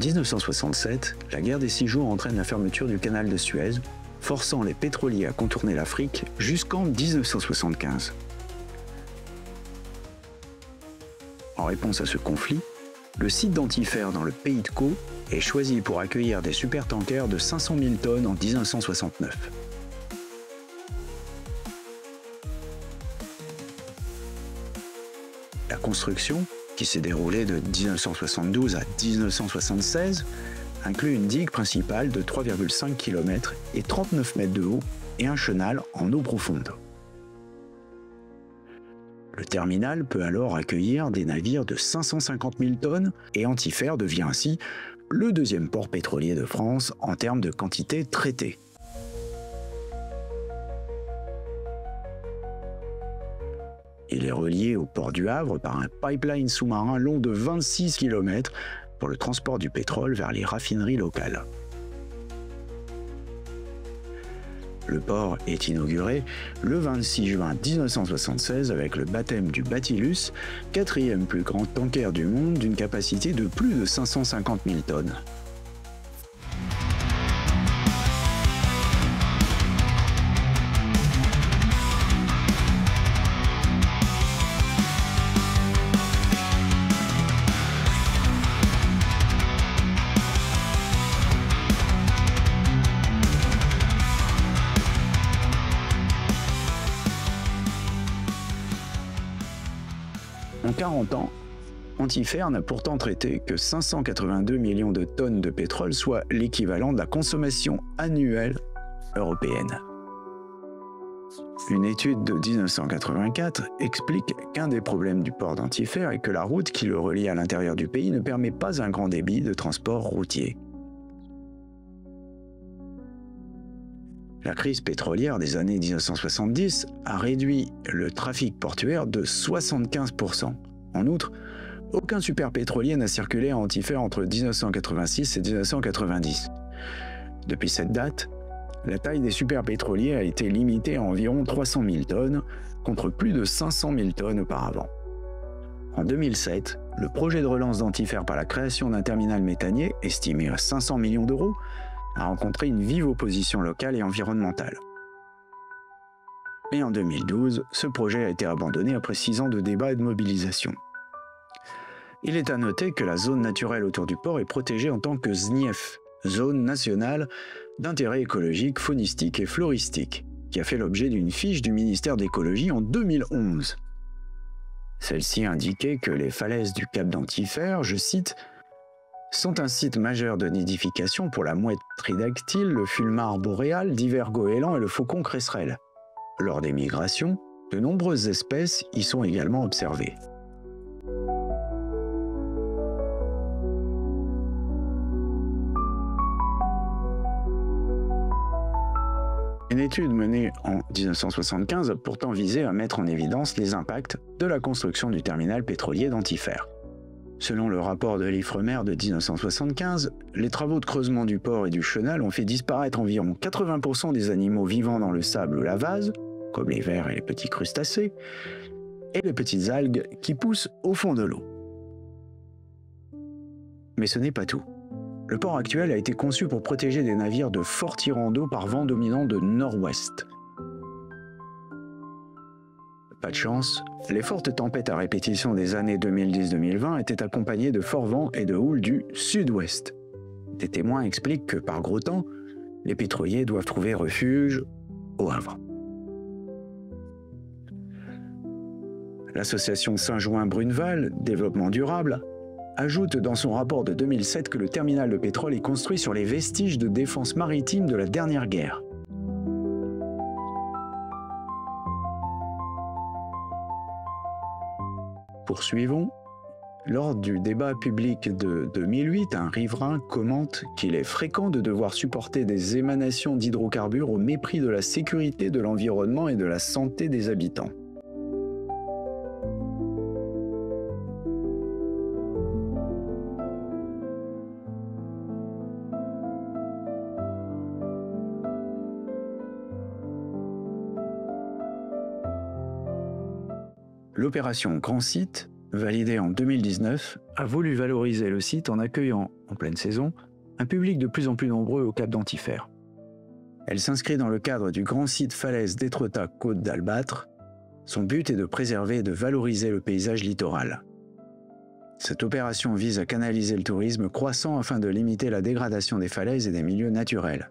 1967, la guerre des 6 jours entraîne la fermeture du canal de Suez, forçant les pétroliers à contourner l'Afrique jusqu'en 1975. En réponse à ce conflit, le site d'Antifer dans le pays de Caux est choisi pour accueillir des supertankers de 500 000 tonnes en 1969. La construction, qui s'est déroulée de 1972 à 1976, inclut une digue principale de 3,5 km et 39 mètres de haut et un chenal en eau profonde. Le terminal peut alors accueillir des navires de 550 000 tonnes et Antifer devient ainsi le deuxième port pétrolier de France en termes de quantité traitée. Il est relié au port du Havre par un pipeline sous-marin long de 26 km pour le transport du pétrole vers les raffineries locales. Le port est inauguré le 26 juin 1976 avec le baptême du Bacillus, quatrième plus grand tanker du monde d'une capacité de plus de 550 000 tonnes. En 40 ans, Antifer n'a pourtant traité que 582 millions de tonnes de pétrole, soit l'équivalent de la consommation annuelle européenne. Une étude de 1984 explique qu'un des problèmes du port d'Antifer est que la route qui le relie à l'intérieur du pays ne permet pas un grand débit de transport routier. La crise pétrolière des années 1970 a réduit le trafic portuaire de 75%. En outre, aucun superpétrolier n'a circulé à Antifer entre 1986 et 1990. Depuis cette date, la taille des superpétroliers a été limitée à environ 300 000 tonnes, contre plus de 500 000 tonnes auparavant. En 2007, le projet de relance d'Antifer par la création d'un terminal méthanier, estimé à 500 millions d'euros, a rencontré une vive opposition locale et environnementale. Et en 2012, ce projet a été abandonné après 6 ans de débats et de mobilisation. Il est à noter que la zone naturelle autour du port est protégée en tant que ZNIEF, zone nationale d'intérêt écologique, faunistique et floristique, qui a fait l'objet d'une fiche du ministère de l'Écologie en 2011. Celle-ci indiquait que les falaises du cap d'Antifer, je cite, sont un site majeur de nidification pour la mouette tridactyle, le fulmar boréal, divers goélands et le faucon cresserelle. Lors des migrations, de nombreuses espèces y sont également observées. Une étude menée en 1975 a pourtant visé à mettre en évidence les impacts de la construction du terminal pétrolier d'Antifer. Selon le rapport de l'Ifremer de 1975, les travaux de creusement du port et du chenal ont fait disparaître environ 80% des animaux vivant dans le sable ou la vase, comme les vers et les petits crustacés, et les petites algues qui poussent au fond de l'eau. Mais ce n'est pas tout. Le port actuel a été conçu pour protéger des navires de forts tirants d'eau par vent dominant de nord-ouest. Pas de chance, les fortes tempêtes à répétition des années 2010-2020 étaient accompagnées de forts vents et de houles du sud-ouest. Des témoins expliquent que par gros temps, les pétroliers doivent trouver refuge au Havre. L'association Saint-Jouin-Bruneval, Développement durable, ajoute dans son rapport de 2007 que le terminal de pétrole est construit sur les vestiges de défense maritime de la dernière guerre. Poursuivons. Lors du débat public de 2008, un riverain commente qu'il est fréquent de devoir supporter des émanations d'hydrocarbures au mépris de la sécurité de l'environnement et de la santé des habitants. L'opération Grand Site validée en 2019, a voulu valoriser le site en accueillant, en pleine saison, un public de plus en plus nombreux au Cap d'Antifer. Elle s'inscrit dans le cadre du grand site falaise d'Étretat-Côte d'Albâtre. Son but est de préserver et de valoriser le paysage littoral. Cette opération vise à canaliser le tourisme croissant afin de limiter la dégradation des falaises et des milieux naturels.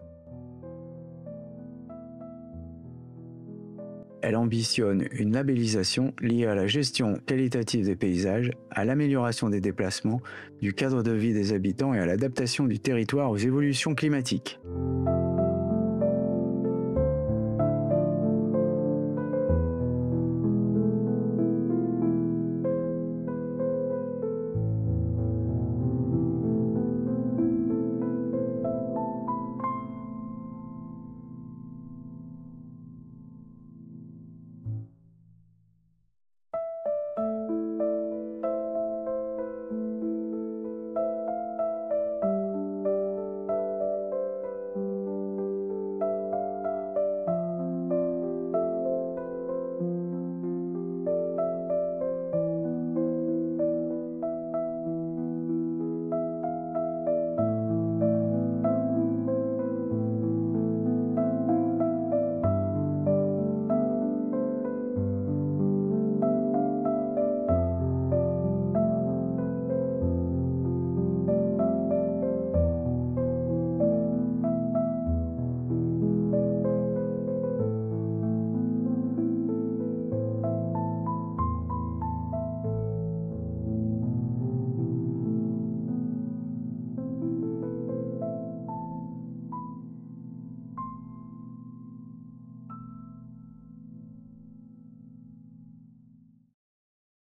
Elle ambitionne une labellisation liée à la gestion qualitative des paysages, à l'amélioration des déplacements, du cadre de vie des habitants et à l'adaptation du territoire aux évolutions climatiques.